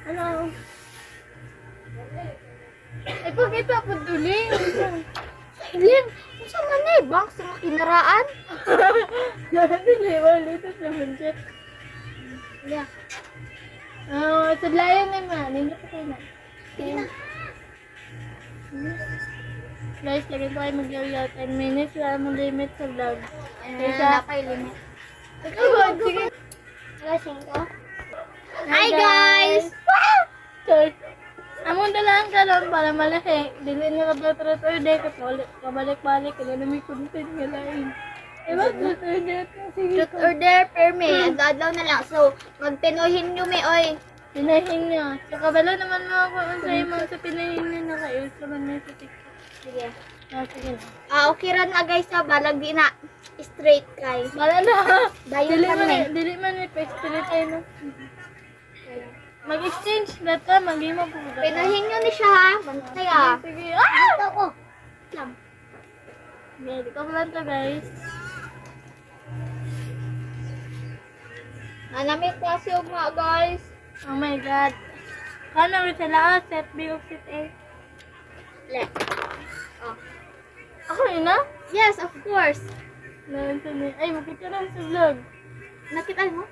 na. Ano? Ay, pagkita po duli. Silin, unsa man ni bang sa makinaraan? Dili, walitas naman siya. Yeah. Sadlayan naman. Hindi pa kayo na. Sige na. Guys, lagi ko kayo mag-yaw 10 minutes. Wala mong limit sa vlog. Napay limit. Sige. Lasing ko. Hi guys! Church. Amon na lang ka lang para malaki. Dili na ka truth or dare. Kabalik-balik. Kaya na may content nga lain. Diba? Truth or dare. Sige. Truth or dare, perme. Adlaw na lang. So, magtinuhin nyo may oy. Pinahin niya. Sa kabalo naman mga kung ang sa'yo mga sa pinahin niya. Naka-use naman na sa TikTok. Sige. Sige na. Okay ra na guys sa balag di na straight kay. Bala na. Dayon kami. Dili man ni pa-spirit tayo no. Mag-exchange na ta. Mag-ima po. Pinahin nyo ni siya ha. Bantay ah. Sige. Ito ko. Lang. Okay, di ko lang to guys. Nanamit kasi yung mga guys. Oh my god. Kano rin sila set B of set A. Le. Oh. Ako yun na? Yes, of course. Ay, makita lang sa vlog. Nakita mo?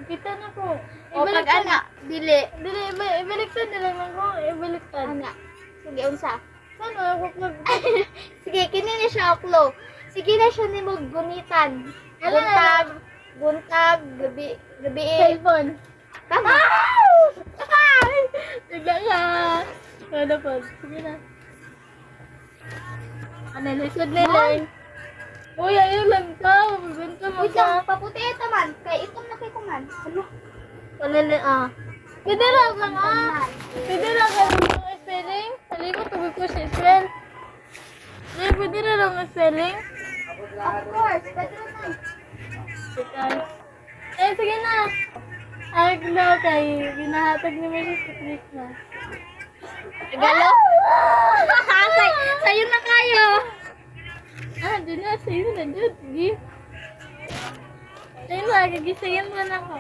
Makita na ko. O pag ana, dili. Dili, ibaliktad na lang ako. Ibaliktad. Ana. Sige, unsa. Saan ako vlog? Sige, kini ni siya oklo. Sige na siya ni mo gunitan. Buntag, gabi, Cellphone. Tama. Ay! Bigla ka. Ano po? Sige na. Ano, lisod na lang. Uy, ayun lang ka. Magbenta mo Uy, lang, ka. paputi ito man. Kay itom na kay kuman. Ano? Palala, Pwede lang ka Pwede lang ka ng spelling. Salimot, tubig ko sa spell. Ay, pwede na lang ang spelling. Of course, pwede na. Eh, sige na. Ay, no, kay ginahatag ni Mary sa Christmas. Regalo? Sa'yo na kayo. Doon na, sa'yo na, dude. Sige. Sa'yo na, gagisingin mo na ako.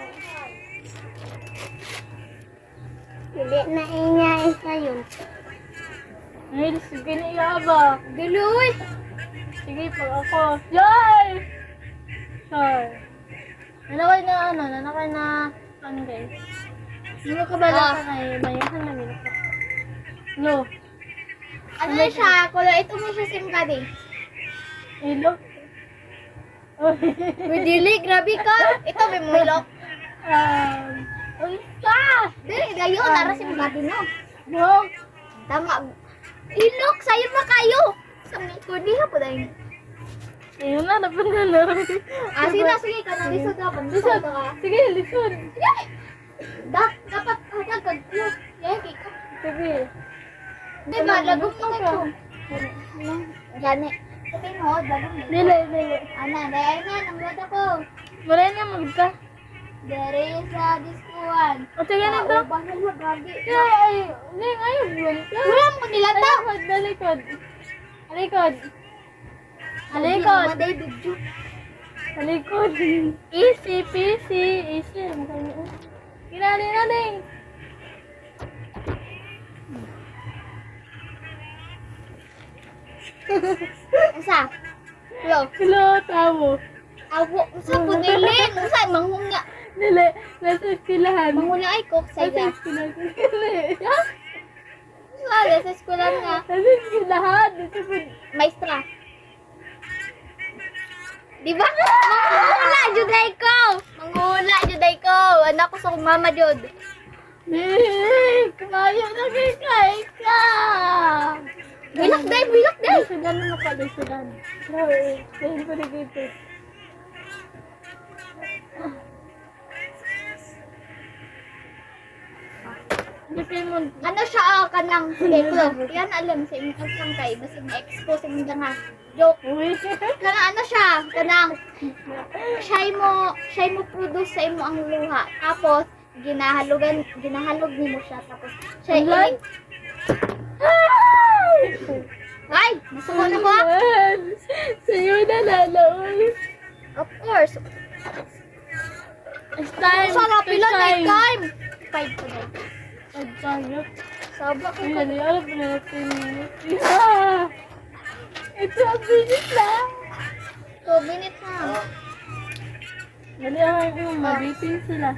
Hindi na ingay sa'yo. Ay, sige na iaba. Diluy! Sige, pag ako. Yay! Sure. Nanakay na, guys. Hindi mo kabala ka kay Bayahan na nila ka. No. Ano na siya? Kulo, ito mo siya SIM card eh. Ilo. Uy, dili, grabe ka. Ito, may mulok. Unsa? Dili, gayo, nara SIM card no. No. Tama. Ilok, sa'yo na kayo. Sa mga kurdi ha po dahil. Ayun na, napunta na. Sige na, sige ka na. Lisod ka. Lisod. ka. Sige, lisod. Dapat agad. Yan, ikaw. Sige. Diba, lagok mo kayo. Gani. Sabi mo, lagok mo. Dili. Ana, dahil na, nanggod ako. Maray na magka. Dere sa diskuan. O, sige na to. Bahal mo, gagi. Ay, buwan ka. Wala mo nilata. Dalikod. Alikod. Maday video. Alikod. Easy peasy. Easy. Kinali na din. Asa? Hello. Hello, tamo. Awo, usa po nilin. Usa, manghunga. Dili, nasa eskwelahan. Manghunga ay kok sa Nasa iya. eskwelahan. Dili. Wala, sa eskwelahan nga. Nasa eskwelahan. Nasa Maestra. Di ba? Manghula, juday ko! Manghula, juday ko! Anak ko sa kong mama, jud. Dili, kumayo na kay ka. Bilak day, bilak day! Sudan na pala, sudan. Grabe, dahil ko na dito. Ano siya, kanang, sige, ko. Yan, alam, sa imong kasang kay, basta na-expose ang nga. Joke. Uy. Kanang ano siya, kanang, siya mo produce sa imo ang luha. Tapos, ginahalog mo siya. Tapos, siya Ulan? Ay! Nasuko na ko! Sa'yo na lalaoy. Of course. It's time Sarap, to pila na shine. time. 5 to 9. Pagpagap. Sobra ko. Ay, ano alam mo na natin. Yeah! Ito ang bilis lang. 2 minutes na. Dali ang yung mabitin sila.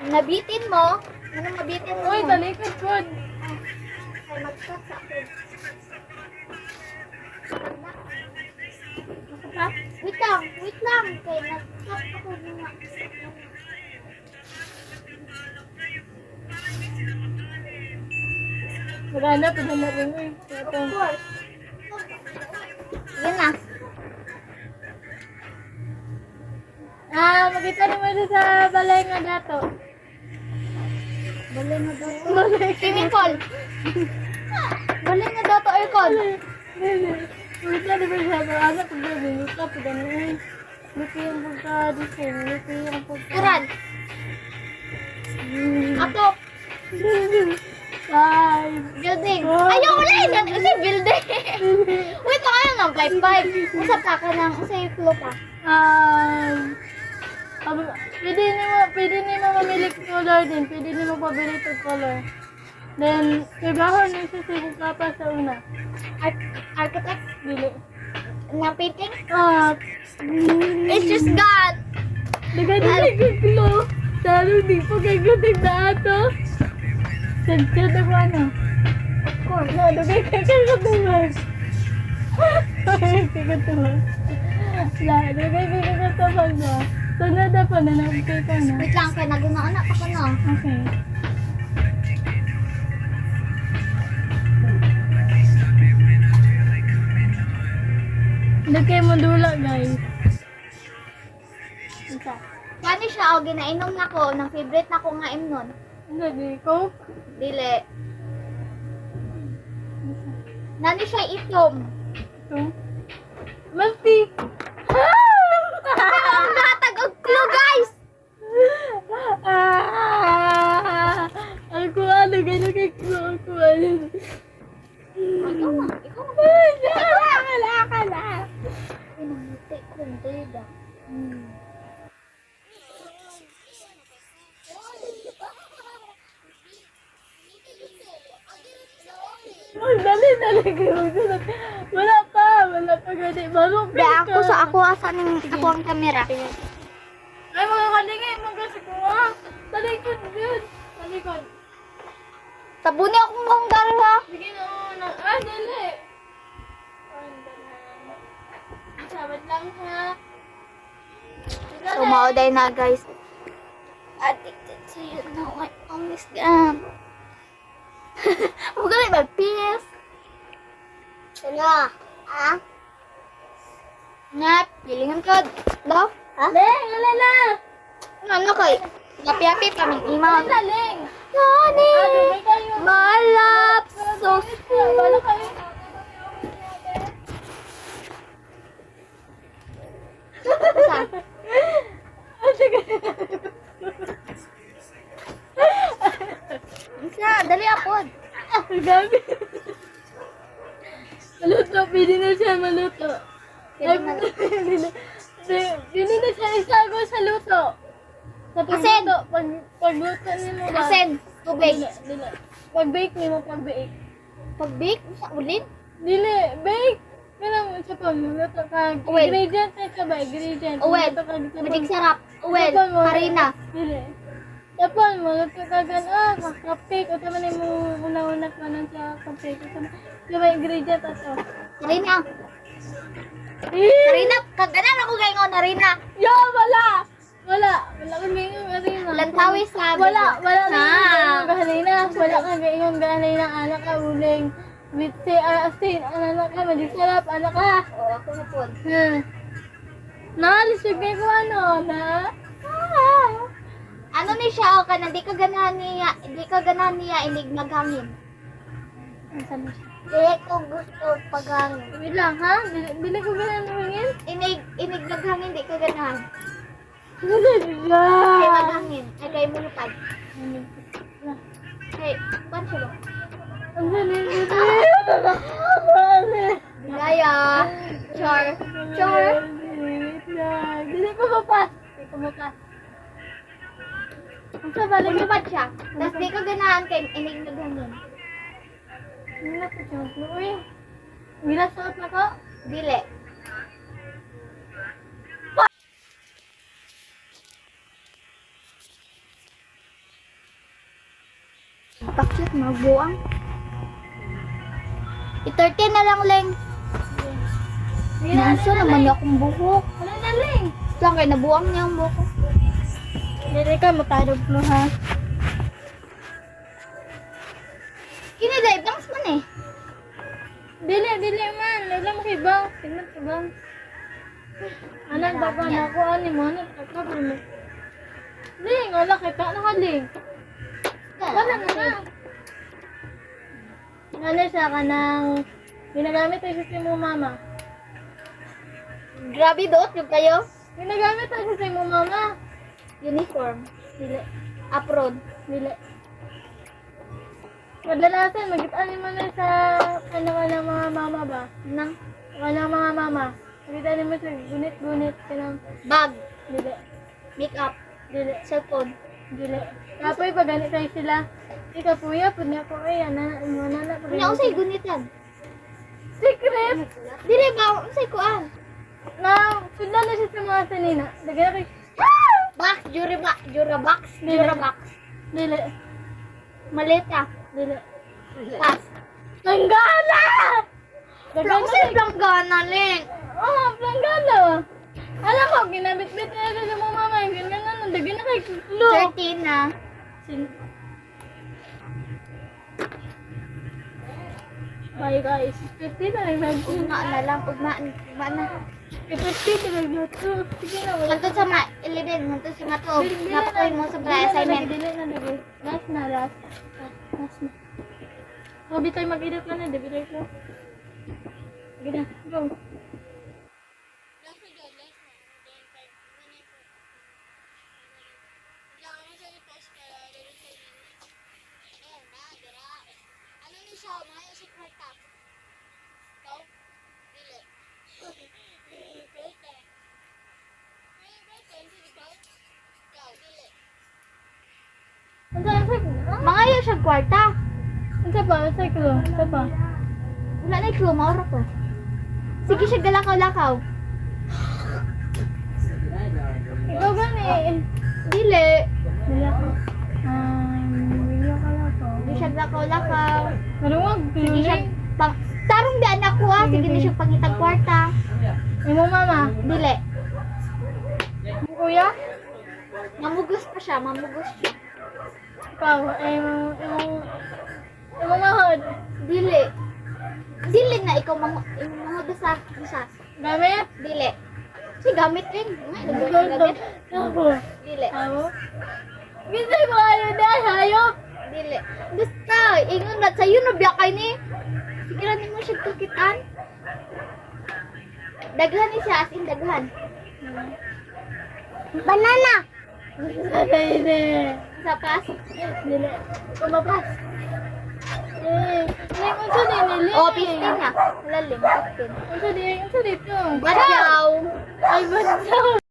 Nabitin mo? Ano mabitin mo? Uy, talikod ko. Ay, mag-cut sa akin. Wait lang, wait lang. Kaya nag-cut ako muna. Maghanap, maghanap rin. Uy, ito. Of course. Sige na. Magkita naman siya sa balay nga dato. Balay nga dato. Balay. Swimming pool. Balay nga dato, aircon. Dili. Magkita naman siya sa anak ko ba, minuta, pagano'n. Lupi yung pagka-design, lupi yung pagka... Kuran. Ako. Five. Building. Ayaw wala yun. Kasi building. Wait, ano nang 5-5. Usap ka ka ng usay flow pa. Pwede ni mo mamili color din. Pwede ni mo pabili ng color. Then, trabaho na siya sa kapa sa una. Architect. Dili. Na painting. It's It's just God. Nagay kong glow. Sarong di po kay guting na ato. Sad ako ano. Of course. Nagay kay katumas. Nagay kay katumas. Nagay kay katumas na. Sunod ako na nagkay ka na. Wait lang, kaya nagunaan ako na. Okay. Nagkay mo dula guys. Isa. Kani siya, o ginainom na ko, ng favorite na ko nga imnon. Hindi, Coke. Dili. Nani siya itom. Ito. Multi. Ang latag og clue, guys! Ako ano, gano'n kay Clue. Ako ano. Ikaw na, ikaw na. Wala ka na. Pinamuti ko, dida. Ay, dali. Wala pa gani. Balong Di ako sa ako asa ning ako ang kamera. Ay, mga kalingay, mga sigura. Talikod yun. Talikod. Sabuni akong monggar ha. Sige na una. Dali. Sabat lang ha. So, mauday na, guys. Addicted to you now. I always am. Huwag ka na mag-peace. Sala. Ah? Nga, pilingan ka. Lo? Ha? Ling, alala. Ano kay? Gapi-api kaming imaw. Ling. Nani? Dugay kayo. My love, so Bala sweet. kayo. Saan? Sige. Isa, dali apod. Gabi. Maluto, pwede na siya maluto. Pwede na. Pwede na siya isago sa luto. Sa Asin. pagluto, pagluto niyo ba? Asin, tubig. Dili. Pag-bake niyo, pag-bake. Pag-bake, sa ulit. Dili, bake. Kailangan sa pagluto ka. Uwel. Ingredient na ka ba? Ingredient. Uwel. Luto ka dito. Madig sarap. Uwel, Tapon mo. harina. Dili. Tapon mo, luto ka gan. Cupcake. O tama na mo una-una ka nun sa cupcake. Yung may ingredient ato. Harina. Harina, kaganan ako gayon harina. Yo, wala! Wala kang gayon ganina. Lantawis sabi. Wala kang Ah. gayon ganina. Wala kang gayon ganina. Anak ka, uling. With say, asin, anak ka, madisarap, anak ka. O, ako na po. Nalisig ko ano, na? Ano ni siya, o ka na, di ka ganahan niya, inig maghangin. Saan na siya? Di ko gusto paghangin. Wait lang, ha? Dili ko ganun humingin? Inig maghangin, di ka ganahan. Wala Kay siya. maghangin, ay kay mulupad. Kay, pan siya ba? Ang dali. Gaya. Char. Char. Dili ko mapas. Dili ko mapas. Ang sa balik Lumipad siya. Tapos di ka ganahan kay inig na ganun. Ano na po siya? Uy, ginasuot na ko. Dili. Bakit magbuang? I-13 na lang, Leng. Naso naman akong buhok. Ano na lang? Lang kayo nabuang niya ang buhok. Dili ka, matarog mo ha. Kiniday, bangs man eh. Dili man. Wala mo kibang. Tingnan kibang. Anak, baba na ako. Ani mo, anak. Kakabal mo. Ling, wala kita. Nakaling. Wala na na. Ano siya ka ng ginagamit ay sa mo mama? Grabe doot yung kayo. Ginagamit ay sa mo mama? Uniform. Dili. Apron. Dili. Kadalasan, magitaan mo na sa kanya-kanya mga mama ba? Nang Kanya mga mama. Magitaan mo sa gunit-gunit. Kanang, bag. dili. Makeup. Dili. Cellphone. Dili. Kapoy, pag ganit kayo sila. Ika puya, pud na ko ay ana mo na na. Kanya usay gunitan. Secret. Dili ba usay kuan? Na, sunda na siya sa mga sanina. Dagyan kay Box, Jurabox. Dili. Jurabox. dili. Maleta. Dili. Tas. Planggana! Lang usay planggana, Leng. Oh, planggana. Alam ko, ginabit-bit na sa mo mama. Ganyan na, dagyan na kay kulo. 13 na. Bye guys. 50 na lang nag Ugma na lang. Ugma na. 50 na lang dito. Sige na, wala. Hantod sa 11. Hantod sa matog. Napakoy mo sa assignment. Dili na, dili. Last na, last. Last na. Sabi tayo mag-edit na na, dili ko. Sige na, go. Ano ni siya? Mga si kwarta. Ikaw? Dili. Mga yun siya kwarta. Ano pa? Ano sa kilo? Ano pa? Wala na yung clue, maura ko. Sige siya galakaw-lakaw. Ikaw gani. Dili. Dili ako. Dili ako lang ako. Hindi siya galakaw-lakaw. Maluwag, Sige siya piling. pang... Tarong di anak ko ah. Sige na siya pangitag kwarta. Imo mama. Dili. Kuya? Mamugos pa siya, mamugos siya. Ikaw, imo mahod. Dili. Dili na ikaw mamugos sa isa. Gamit? Dili. Si gamit rin. Gamit. Ako. Dili. Ako? Gisay mo kayo dahil hayop. Dili. Basta, ingon na sa'yo na biya kay ni. Sige lang mo siya kakitaan. Daghan ni siya, as in daghan. Banana! Sana hindi. Sa pas. Dili. Kumapas. Ling, unsa din nili? O, 15 na. Lalim, 15. Unsa dito? Badyaw! Ay, badyaw.